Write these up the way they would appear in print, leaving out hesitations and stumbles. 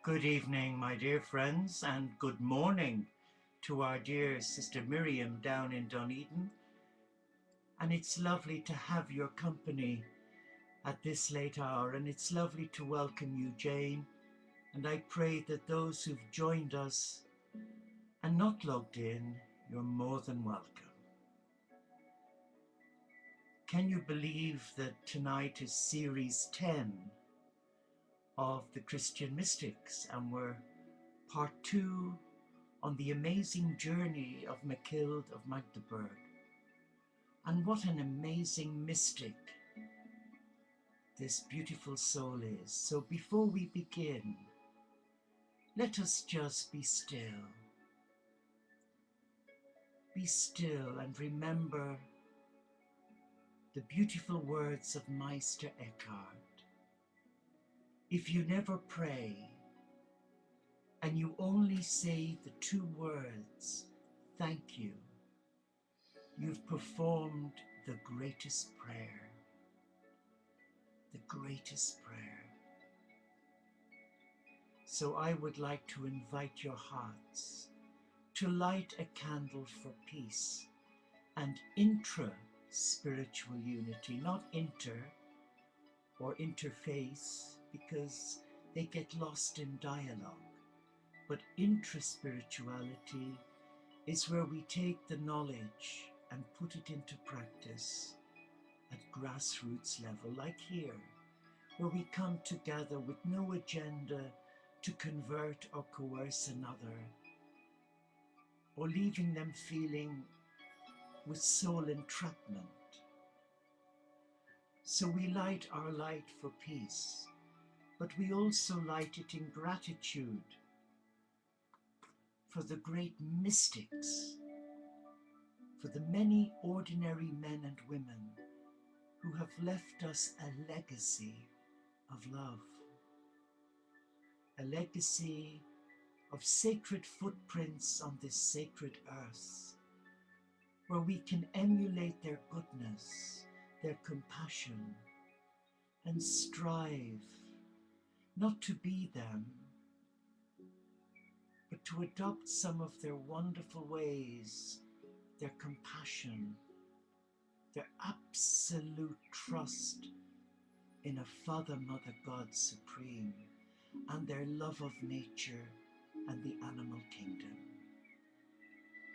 Good evening, my dear friends, and good morning to our dear Sister Miriam down in Dunedin. And it's lovely to have your company at this late hour, and it's lovely to welcome you, Jane. And I pray that those who've joined us and not logged in, you're more than welcome. Can you believe that tonight is series 10 of the Christian Mystics, and we're part 2 on the amazing journey of Mechtild of Magdeburg. And what an amazing mystic this beautiful soul is. So before we begin, let us just be still. Be still and remember the beautiful words of Meister Eckhart. If you never pray, and you only say the 2 words, thank you, you've performed the greatest prayer. The greatest prayer. So I would like to invite your hearts to light a candle for peace and intra-spiritual unity, not inter or interface, because they get lost in dialogue. But intra-spirituality is where we take the knowledge and put it into practice at grassroots level, like here, where we come together with no agenda to convert or coerce another, or leaving them feeling with soul entrapment. So we light our light for peace, but we also light it in gratitude for the great mystics, for the many ordinary men and women who have left us a legacy of love, a legacy of sacred footprints on this sacred earth, where we can emulate their goodness, their compassion, and strive not to be them, but to adopt some of their wonderful ways, their compassion, their absolute trust in a Father, Mother, God Supreme, and their love of nature and the animal kingdom.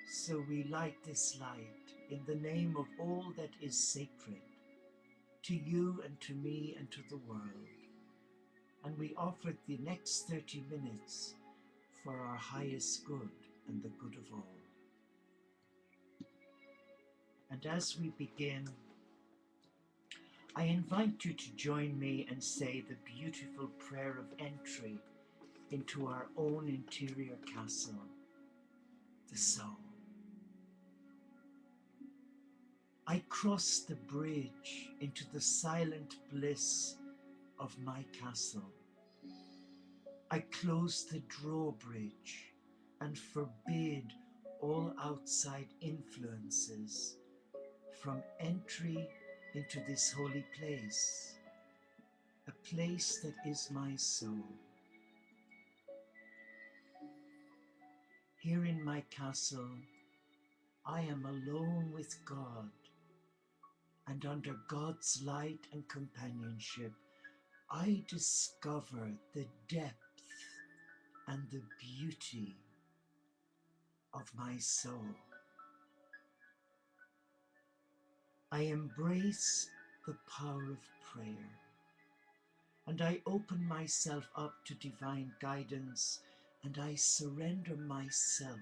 So we light this light in the name of all that is sacred, to you and to me and to the world. And we offer the next 30 minutes for our highest good and the good of all. And as we begin, I invite you to join me and say the beautiful prayer of entry into our own interior castle, the soul. I cross the bridge into the silent bliss of my castle. I close the drawbridge and forbid all outside influences from entry into this holy place, a place that is my soul. Here in my castle, I am alone with God, and under God's light and companionship, I discover the depth and the beauty of my soul. I embrace the power of prayer, and I open myself up to divine guidance, and I surrender myself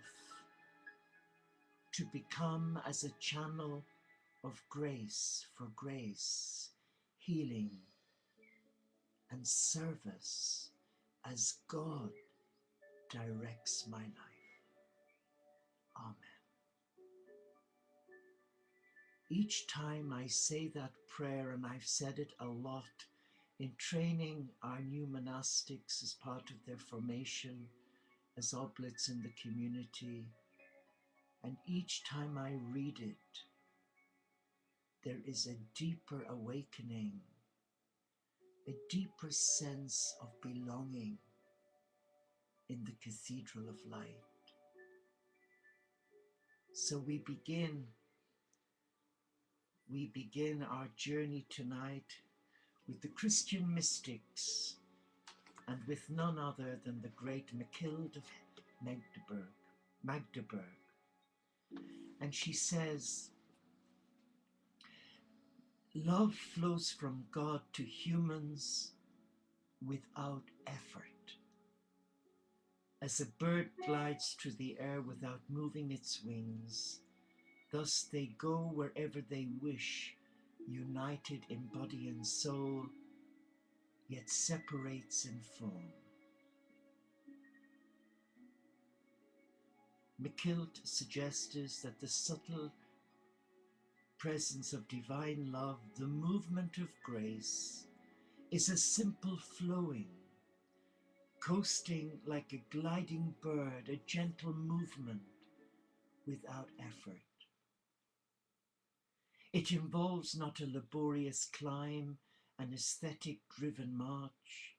to become as a channel of grace for grace, healing, and service as God directs my life. Amen. Each time I say that prayer, and I've said it a lot in training our new monastics as part of their formation as oblates in the community, and each time I read it, there is a deeper awakening, a deeper sense of belonging, in the Cathedral of Light. So we begin our journey tonight with the Christian mystics and with none other than the great Mechtild of Magdeburg. And she says, love flows from God to humans without effort. As a bird glides through the air without moving its wings, thus they go wherever they wish, united in body and soul, yet separates in form. Mechtild suggests that the subtle presence of divine love, the movement of grace, is a simple flowing, coasting like a gliding bird, a gentle movement without effort. It involves not a laborious climb, an aesthetic-driven march,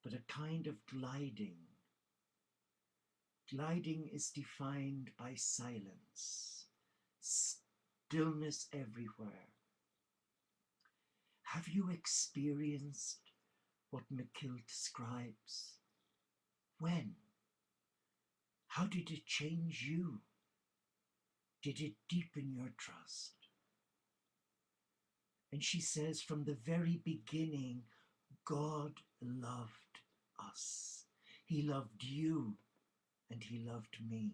but a kind of gliding. Gliding is defined by silence, stillness everywhere. Have you experienced what Mechtild describes? When? How did it change you? Did it deepen your trust? And she says, from the very beginning, God loved us. He loved you and he loved me.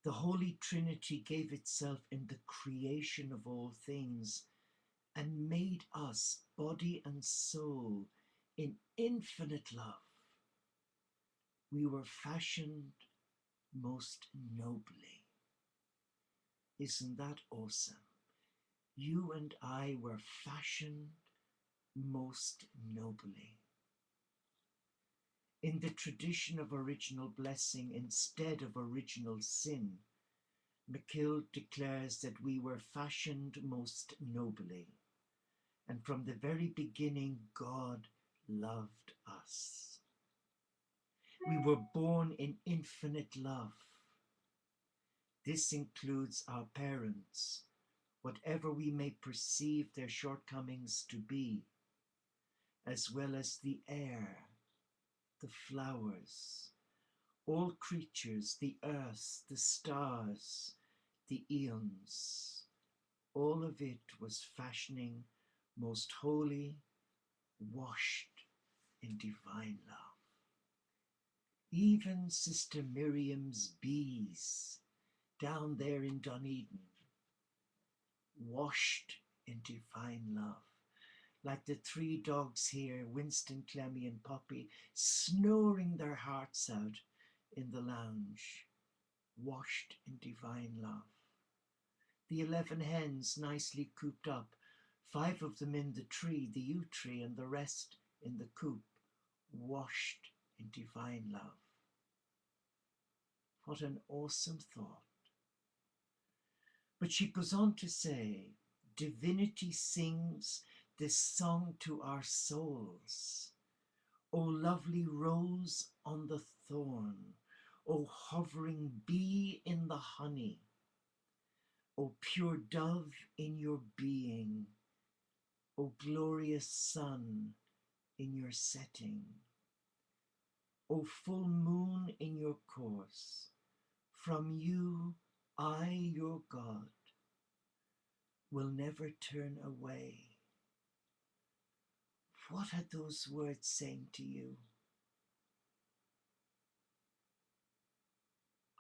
The Holy Trinity gave itself in the creation of all things and made us, body and soul, in infinite love. We were fashioned most nobly. Isn't that awesome? You and I were fashioned most nobly. In the tradition of original blessing instead of original sin, Mechtild declares that we were fashioned most nobly. And from the very beginning, God loved us. We were born in infinite love. This includes our parents, whatever we may perceive their shortcomings to be, as well as the air, the flowers, all creatures, the earth, the stars, the eons. All of it was fashioning most holy, washed in divine love. Even Sister Miriam's bees down there in Dunedin, washed in divine love. Like the three dogs here, Winston, Clemmy and Poppy, snoring their hearts out in the lounge, washed in divine love. The 11 hens nicely cooped up, 5 of them in the tree, the yew tree, and the rest in the coop, washed in divine love. What an awesome thought. But she goes on to say, divinity sings this song to our souls. O lovely rose on the thorn, O hovering bee in the honey, O pure dove in your being, O glorious sun in your setting, O full moon in your course, from you I, your God, will never turn away. What are those words saying to you?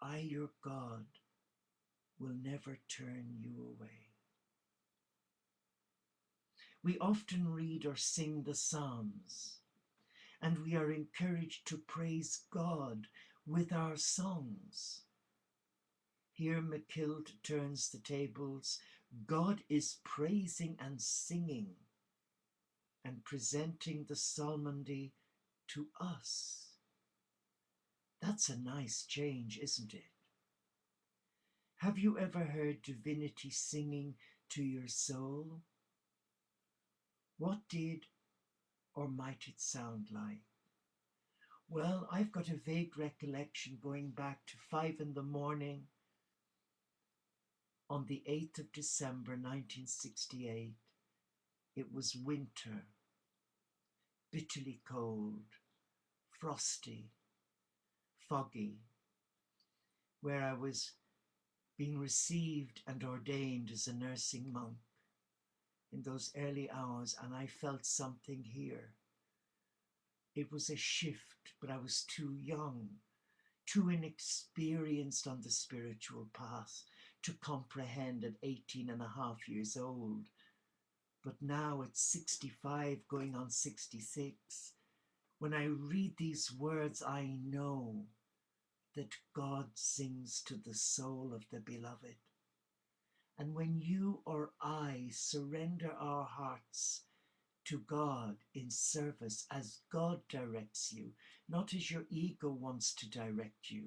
I, your God, will never turn you away. We often read or sing the Psalms, and we are encouraged to praise God with our songs. Here Mechtild turns the tables. God is praising and singing and presenting the psalmody to us. That's a nice change, isn't it? Have you ever heard divinity singing to your soul? What did or might it sound like? Well, I've got a vague recollection going back to 5 in the morning on the 8th of December 1968. It was winter, bitterly cold, frosty, foggy, where I was being received and ordained as a nursing monk in those early hours, and I felt something here. It was a shift, but I was too young, too inexperienced on the spiritual path to comprehend at 18 and a half years old. But now at 65, going on 66, when I read these words, I know that God sings to the soul of the beloved. And when you or I surrender our hearts to God in service as God directs you, not as your ego wants to direct you,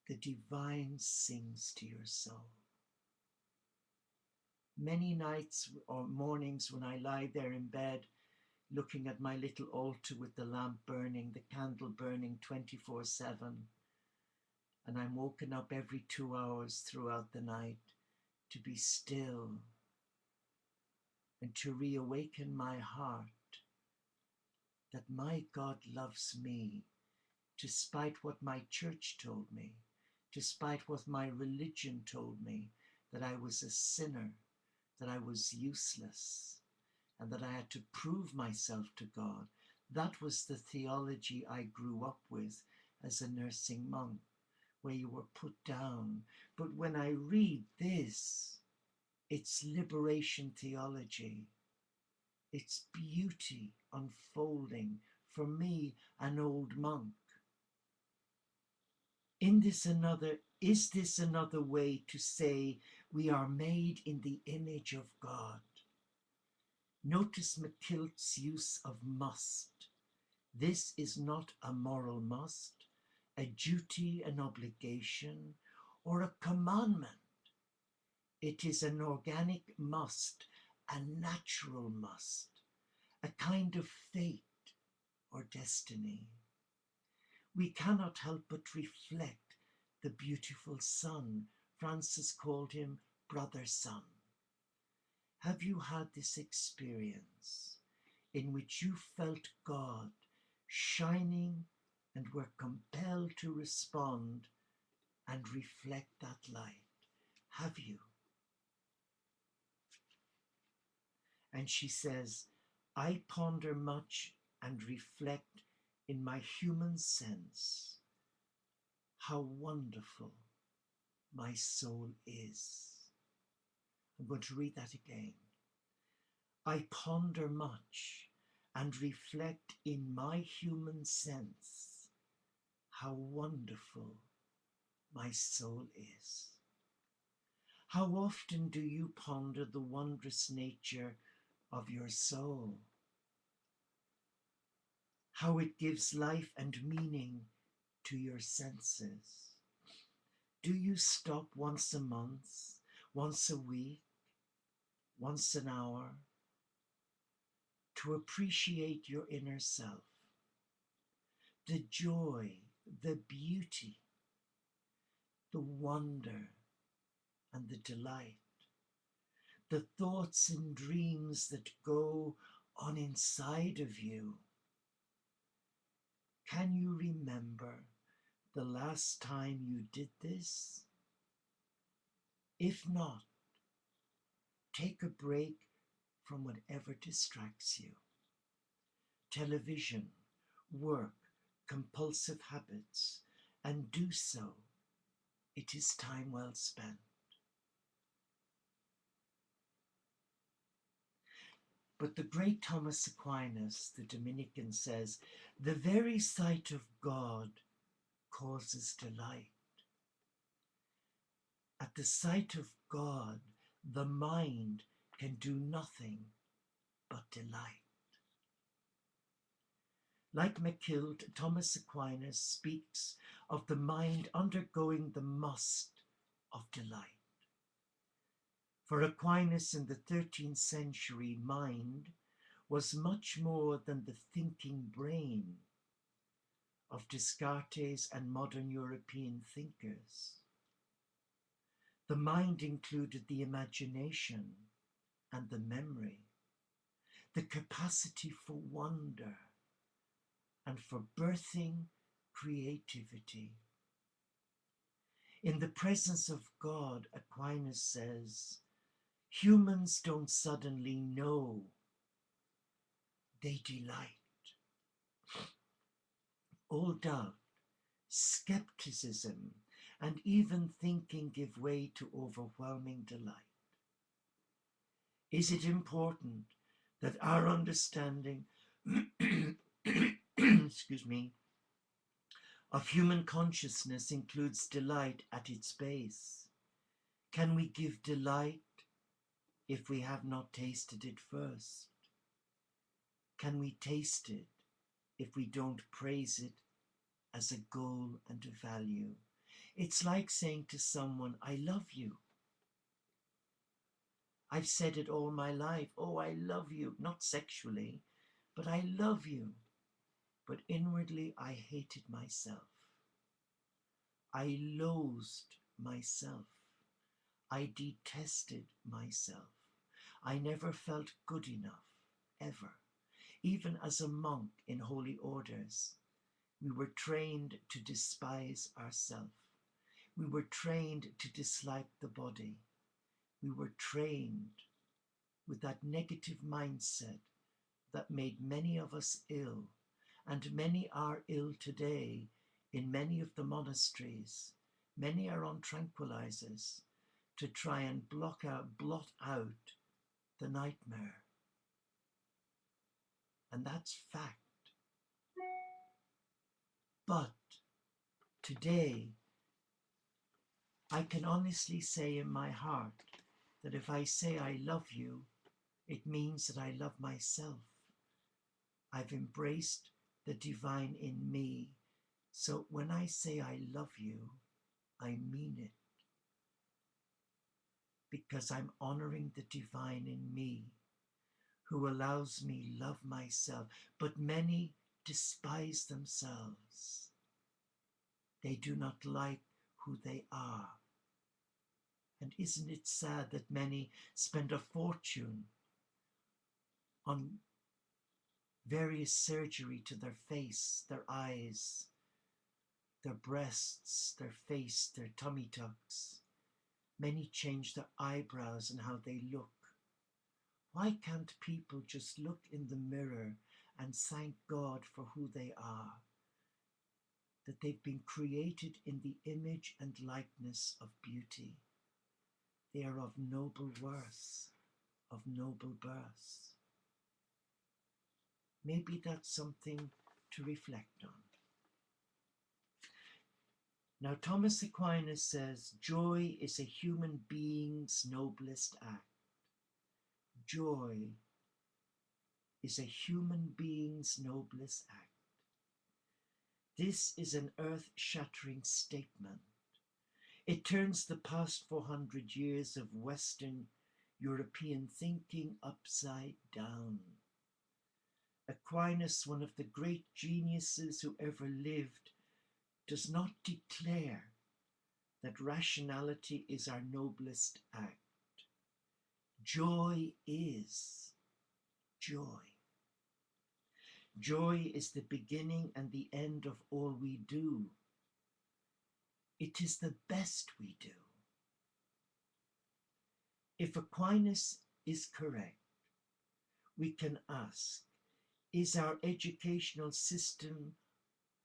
the divine sings to your soul. Many nights or mornings when I lie there in bed, looking at my little altar with the lamp burning, the candle burning 24/7, and I'm woken up every 2 hours throughout the night to be still and to reawaken my heart that my God loves me, despite what my church told me, despite what my religion told me, that I was a sinner, that I was useless, and that I had to prove myself to God. That was the theology I grew up with as a nursing monk, where you were put down. But when I read this, it's liberation theology. It's beauty unfolding for me, an old monk. Is this another way to say we are made in the image of God? Notice Mechtild's use of must. This is not a moral must, a duty, an obligation, or a commandment. It is an organic must, a natural must, a kind of fate or destiny. We cannot help but reflect the beautiful sun. Francis called him Brother Sun. Have you had this experience in which you felt God shining and were compelled to respond and reflect that light? Have you? And she says, I ponder much and reflect in my human sense how wonderful my soul is. I'm going to read that again. I ponder much and reflect in my human sense how wonderful my soul is. How often do you ponder the wondrous nature of your soul? How it gives life and meaning to your senses? Do you stop once a month, once a week, once an hour to appreciate your inner self? The joy, the beauty, the wonder, and the delight, the thoughts and dreams that go on inside of you. Can you remember the last time you did this? If not, take a break from whatever distracts you. Television, work, compulsive habits, and do so. It is time well spent. But the great Thomas Aquinas, the Dominican, says, the very sight of God causes delight. At the sight of God, the mind can do nothing but delight. Like Mechtild, Thomas Aquinas speaks of the mind undergoing the must of delight. For Aquinas in the 13th century, mind was much more than the thinking brain of Descartes and modern European thinkers. The mind included the imagination and the memory, the capacity for wonder and for birthing creativity. In the presence of God, Aquinas says, humans don't suddenly know, they delight. All doubt, skepticism, and even thinking give way to overwhelming delight. Is it important that our understanding excuse me, of human consciousness includes delight at its base? Can we give delight if we have not tasted it first? Can we taste it if we don't praise it as a goal and a value? It's like saying to someone, I love you. I've said it all my life. Oh, I love you. Not sexually, but I love you. But inwardly, I hated myself. I loathed myself. I detested myself. I never felt good enough, ever. Even as a monk in holy orders, we were trained to despise ourselves. We were trained to dislike the body. We were trained with that negative mindset that made many of us ill, and many are ill today in many of the monasteries. Many are on tranquilizers to try and blot out the nightmare. And that's fact. But today, I can honestly say in my heart that if I say I love you, it means that I love myself. I've embraced the divine in me. So when I say I love you, I mean it. Because I'm honoring the divine in me, who allows me love myself. But many despise themselves. They do not like who they are. And isn't it sad that many spend a fortune on various surgery to their face, their eyes, their breasts, their face, their tummy tucks. Many change their eyebrows and how they look. Why can't people just look in the mirror and thank God for who they are? That they've been created in the image and likeness of beauty. They are of noble worth, of noble birth. Maybe that's something to reflect on. Now, Thomas Aquinas says, joy is a human being's noblest act. Joy is a human being's noblest act. This is an earth-shattering statement. It turns the past 400 years of Western European thinking upside down. Aquinas, one of the great geniuses who ever lived, does not declare that rationality is our noblest act. Joy is joy. Joy is the beginning and the end of all we do. It is the best we do. If Aquinas is correct, we can ask, is our educational system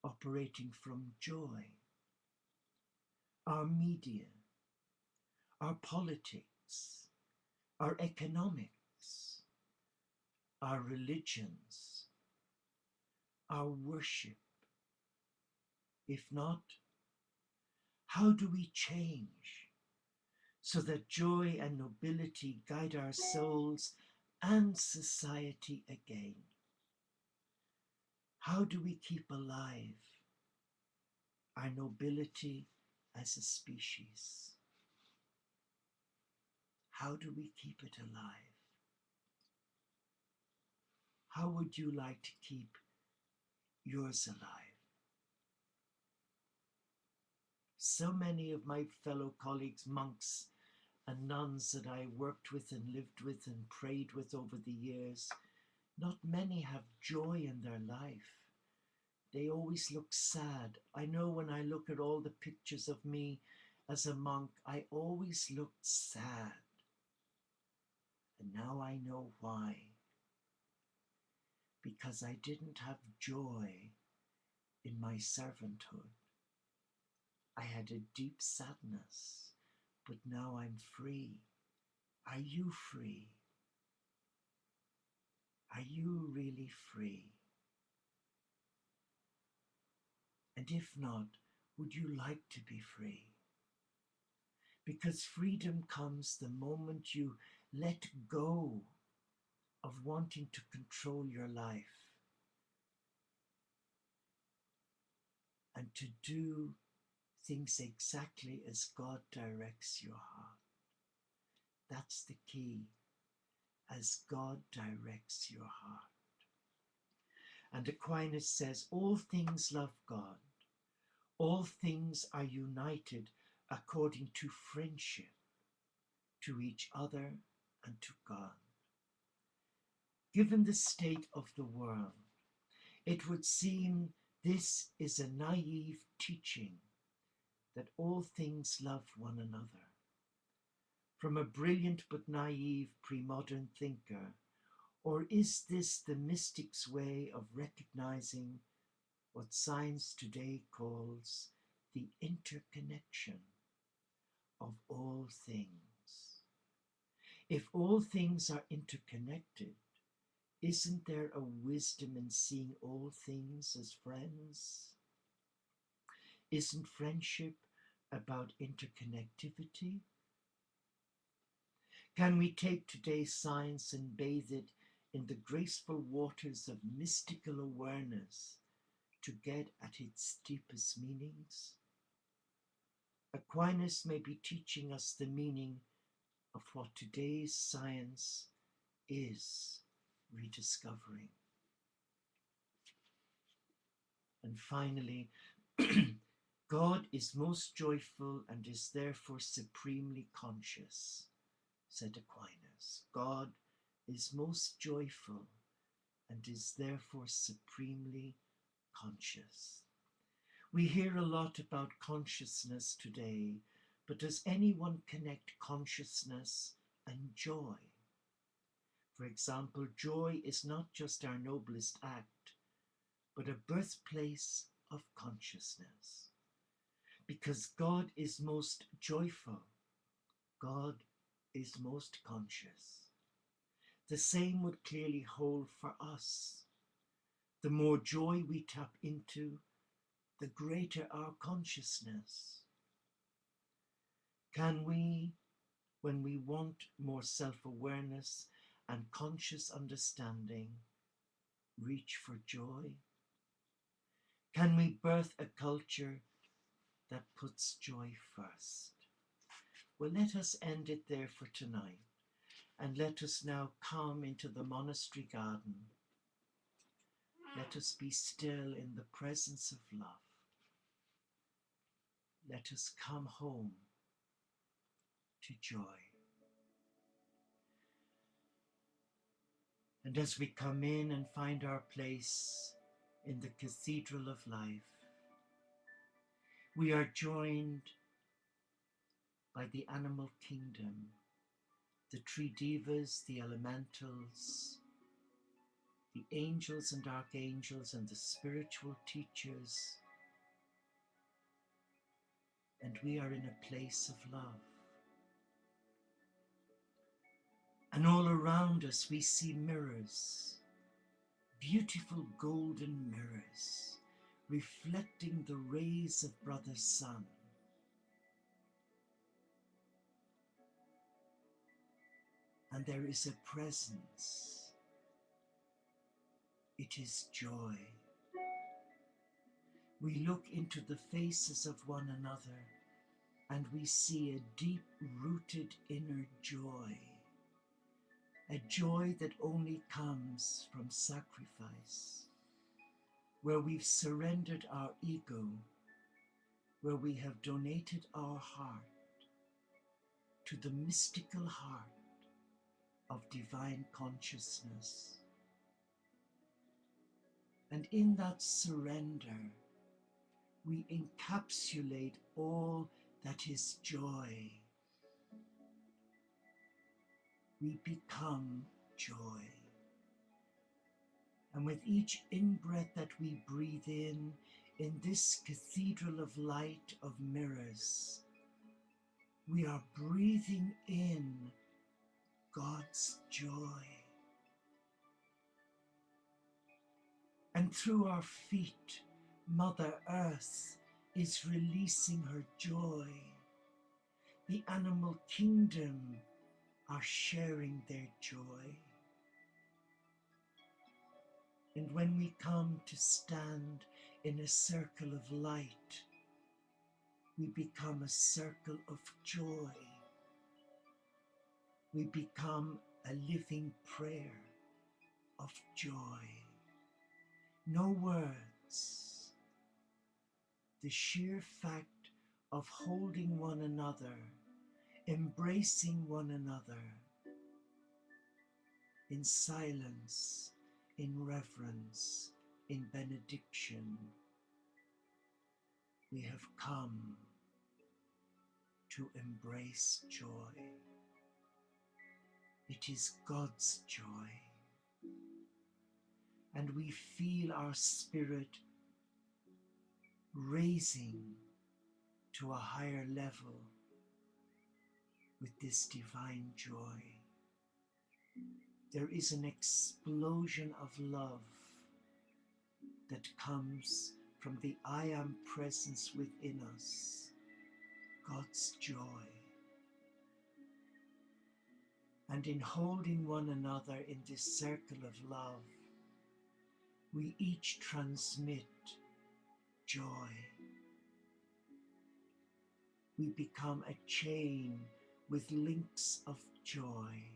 operating from joy? Our media, our politics, our economics, our religions, our worship? If not, how do we change so that joy and nobility guide our souls and society again? How do we keep alive our nobility as a species? How do we keep it alive? How would you like to keep yours alive? So many of my fellow colleagues, monks and nuns that I worked with and lived with and prayed with over the years, not many have joy in their life. They always look sad. I know when I look at all the pictures of me as a monk, I always looked sad. And now I know why. Because I didn't have joy in my servanthood. I had a deep sadness, but now I'm free. Are you free? Are you really free? And if not, would you like to be free? Because freedom comes the moment you let go of wanting to control your life and to do things exactly as God directs your heart. That's the key, as God directs your heart. And Aquinas says, all things love God. All things are united according to friendship, to each other and to God. Given the state of the world, it would seem this is a naive teaching that all things love one another. From a brilliant but naive pre-modern thinker, or is this the mystic's way of recognizing what science today calls the interconnection of all things? If all things are interconnected, isn't there a wisdom in seeing all things as friends? Isn't friendship about interconnectivity? Can we take today's science and bathe it in the graceful waters of mystical awareness to get at its deepest meanings? Aquinas may be teaching us the meaning of what today's science is rediscovering. And finally, God is most joyful and is therefore supremely conscious, said Aquinas. God is most joyful and is therefore supremely conscious. We hear a lot about consciousness today, but does anyone connect consciousness and joy? For example, joy is not just our noblest act, but a birthplace of consciousness. Because God is most joyful, God is most conscious. The same would clearly hold for us. The more joy we tap into, the greater our consciousness. Can we, when we want more self-awareness and conscious understanding, reach for joy? Can we birth a culture that puts joy first? Well, let us end it there for tonight, and let us now come into the monastery garden. Let us be still in the presence of love. Let us come home to joy. And as we come in and find our place in the cathedral of life, we are joined by the animal kingdom, the tree devas, the elementals, the angels and archangels, and the spiritual teachers. And we are in a place of love. And all around us we see mirrors, beautiful golden mirrors, reflecting the rays of brother sun. And there is a presence. It is joy. We look into the faces of one another and we see a deep-rooted inner joy. a joy that only comes from sacrifice, where we've surrendered our ego, where we have donated our heart to the mystical heart of divine consciousness. And in that surrender, we encapsulate all that is joy. We become joy. And with each in-breath that we breathe in this cathedral of light of mirrors, we are breathing in God's joy. And through our feet, Mother Earth is releasing her joy. The animal kingdom are sharing their joy. And when we come to stand in a circle of light, we become a circle of joy. We become a living prayer of joy. No words. The sheer fact of holding one another, embracing one another in silence, in reverence, in benediction, we have come to embrace joy. It is God's joy. And we feel our spirit raising to a higher level with this divine joy. There is an explosion of love that comes from the I Am presence within us, God's joy. And in holding one another in this circle of love, we each transmit joy. We become a chain with links of joy.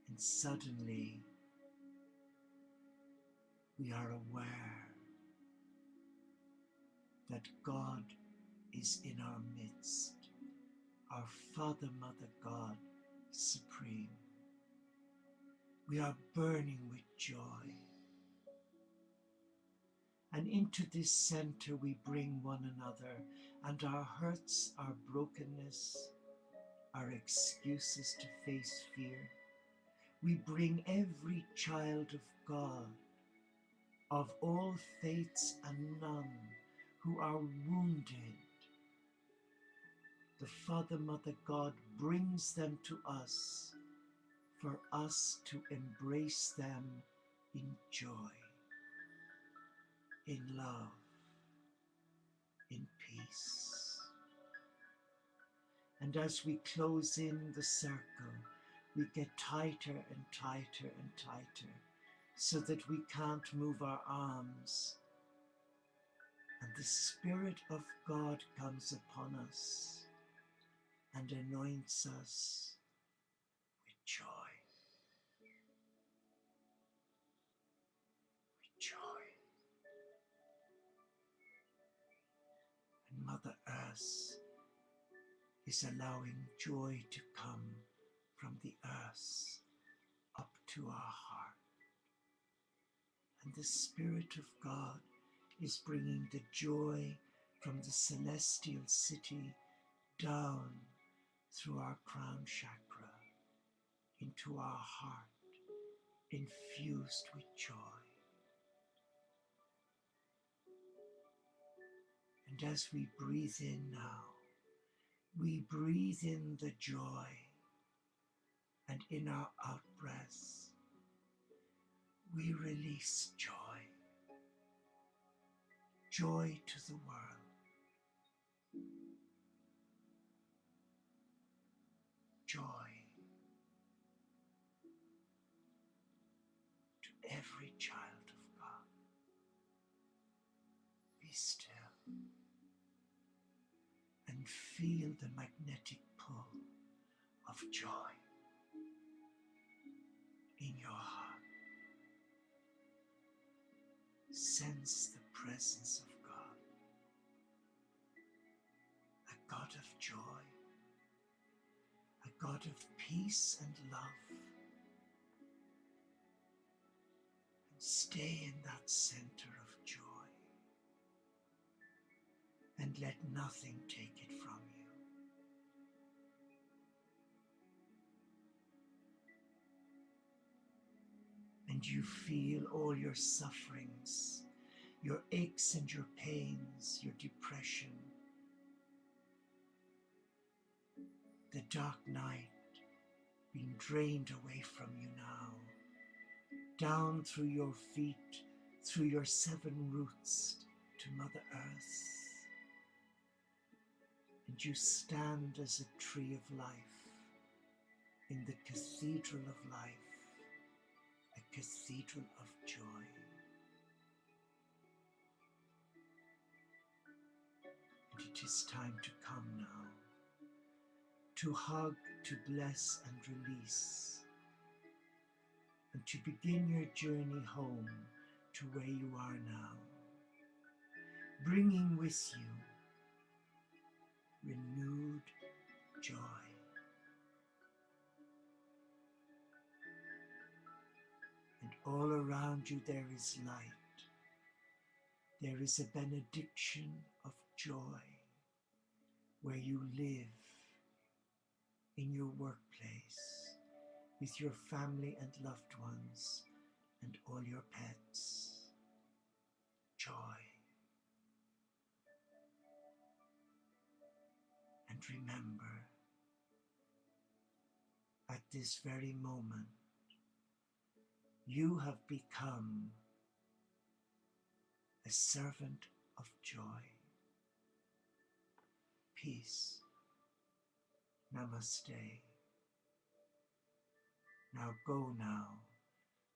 And suddenly, we are aware that God is in our midst, our Father, Mother, God, Supreme. We are burning with joy. And into this center we bring one another, and our hurts, our brokenness, our excuses to face fear. We bring every child of God, of all faiths and none, who are wounded. The Father, Mother, God brings them to us for us to embrace them in joy, in love, in peace. And as we close in the circle, we get tighter and tighter and tighter, so that we can't move our arms. And the Spirit of God comes upon us and anoints us with joy. With joy. And Mother Earth is allowing joy to come from the earth up to our heart. And the Spirit of God is bringing the joy from the celestial city down through our crown chakra into our heart, infused with joy. And as we breathe in now, we breathe in the joy, and in our out-breath, we release joy. Joy to the world. Joy to every child of God. Be still and feel the magnetic pull of joy. in your heart. Sense the presence of God, a God of joy, a God of peace and love. And stay in that center of joy and let nothing take it from you. And you feel all your sufferings, your aches and your pains, your depression, the dark night being drained away from you now, down through your feet, through your 7 roots to Mother Earth. And you stand as a tree of life in the cathedral of life, a cathedral of joy. And it is time to come now, to hug, to bless and release, and to begin your journey home to where you are now, bringing with you renewed joy. And all around you there is light. There is a benediction of joy where you live, in your workplace, with your family and loved ones and all your pets. Joy. And remember, at this very moment, you have become a servant of joy. Peace. Namaste. Now go now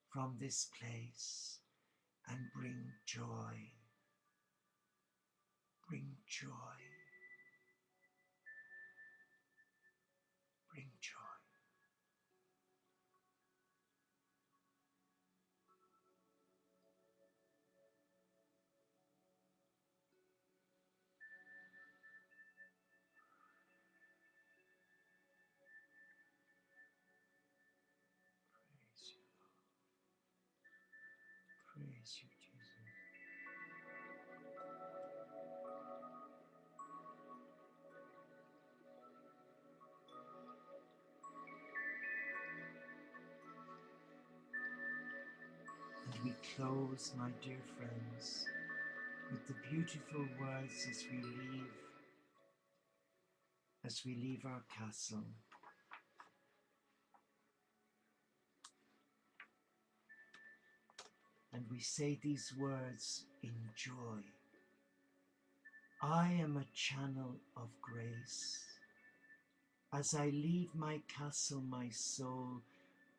from this place and bring joy. Bring joy. Bring joy. Praise you, Jesus. And we close, my dear friends, with the beautiful words as we leave our castle. And we say these words in joy. I am a channel of grace. As I leave my castle, my soul,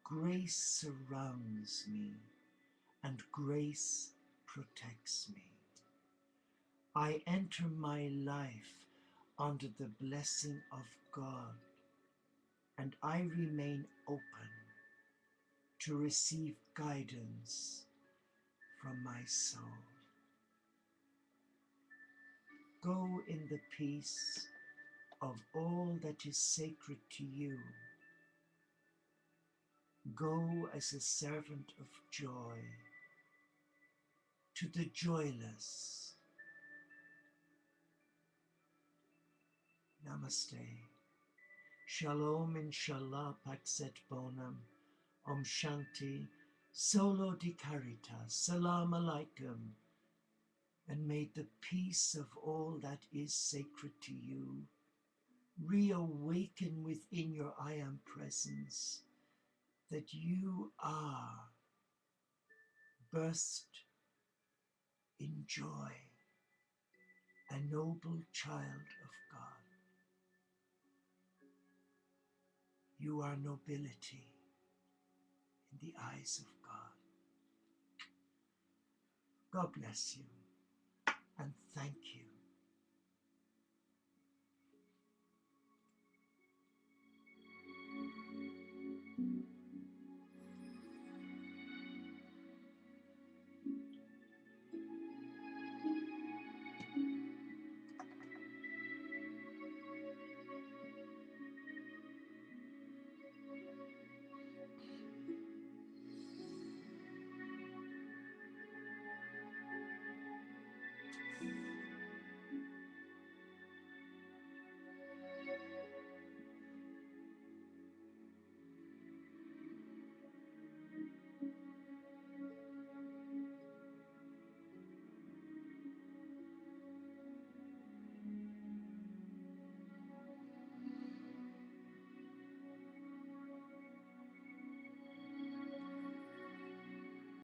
grace surrounds me and grace protects me. I enter my life under the blessing of God, and I remain open to receive guidance from my soul. Go in the peace of all that is sacred to you. Go as a servant of joy to the joyless. Namaste. Shalom inshallah paxet bonum. Om Shanti. Solo di caritas. Salam alaikum. And may the peace of all that is sacred to you reawaken within your I am presence that you are burst in joy, a noble child of God. You are nobility in the eyes of God. God bless you and thank you